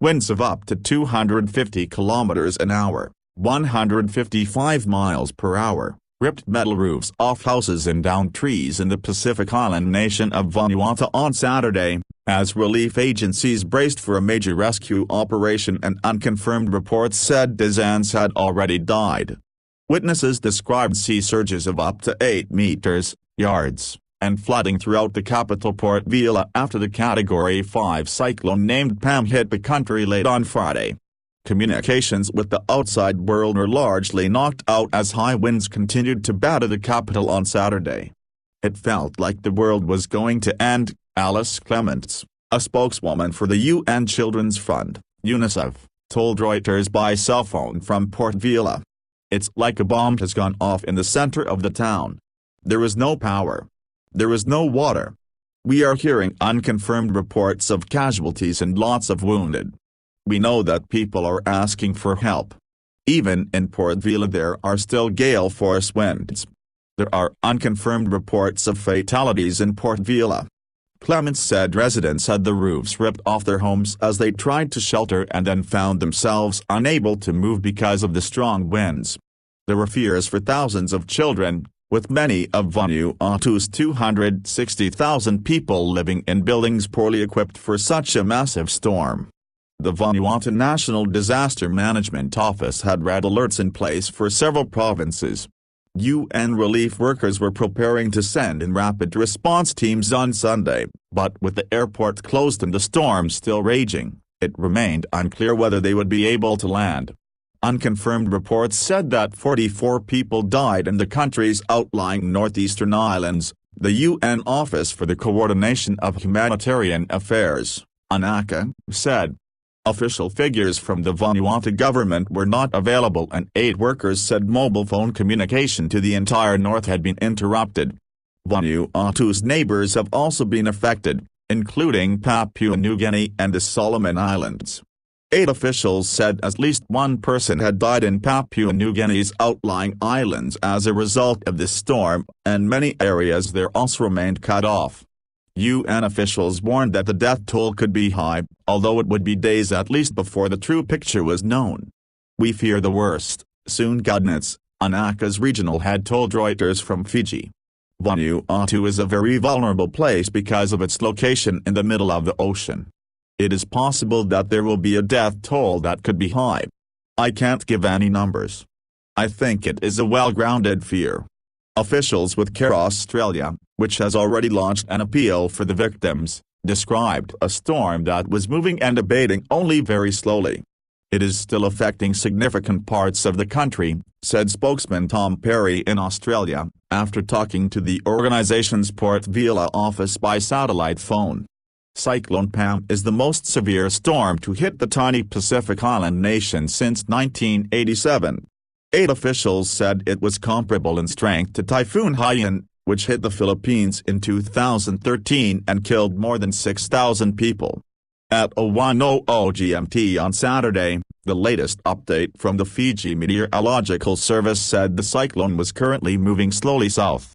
Winds of up to 250 kilometers an hour, 155 miles per hour, ripped metal roofs off houses and down trees in the Pacific island nation of Vanuatu on Saturday, as relief agencies braced for a major rescue operation and unconfirmed reports said dozens had already died. Witnesses described sea surges of up to 8 meters, yards, and flooding throughout the capital Port Vila after the Category 5 cyclone named PAM hit the country late on Friday. Communications with the outside world were largely knocked out as high winds continued to batter the capital on Saturday. It felt like the world was going to end, Alice Clements, a spokeswoman for the UN Children's Fund, UNICEF, told Reuters by cell phone from Port Vila. It's like a bomb has gone off in the center of the town. There is no power. There is no water. We are hearing unconfirmed reports of casualties and lots of wounded. We know that people are asking for help. Even in Port Vila there are still gale-force winds. There are unconfirmed reports of fatalities in Port Vila. Clements said residents had the roofs ripped off their homes as they tried to shelter and then found themselves unable to move because of the strong winds. There were fears for thousands of children, with many of Vanuatu's 260,000 people living in buildings poorly equipped for such a massive storm. The Vanuatu National Disaster Management Office had red alerts in place for several provinces. UN relief workers were preparing to send in rapid response teams on Sunday, but with the airport closed and the storm still raging, it remained unclear whether they would be able to land. Unconfirmed reports said that 44 people died in the country's outlying northeastern islands, the UN Office for the Coordination of Humanitarian Affairs, UNACA, said. Official figures from the Vanuatu government were not available and aid workers said mobile phone communication to the entire north had been interrupted. Vanuatu's neighbors have also been affected, including Papua New Guinea and the Solomon Islands. Aid officials said at least one person had died in Papua New Guinea's outlying islands as a result of this storm, and many areas there also remained cut off. UN officials warned that the death toll could be high, although it would be days at least before the true picture was known. We fear the worst, soon Gudnitz, UNACA's regional head told Reuters from Fiji. Vanuatu is a very vulnerable place because of its location in the middle of the ocean. It is possible that there will be a death toll that could be high. I can't give any numbers. I think it is a well-grounded fear. Officials with Care Australia, which has already launched an appeal for the victims, described a storm that was moving and abating only very slowly. It is still affecting significant parts of the country, said spokesman Tom Perry in Australia, after talking to the organization's Port Vila office by satellite phone. Cyclone PAM is the most severe storm to hit the tiny Pacific island nation since 1987. Aid officials said it was comparable in strength to Typhoon Haiyan, which hit the Philippines in 2013 and killed more than 6,000 people. At 01:00 GMT on Saturday, the latest update from the Fiji Meteorological Service said the cyclone was currently moving slowly south.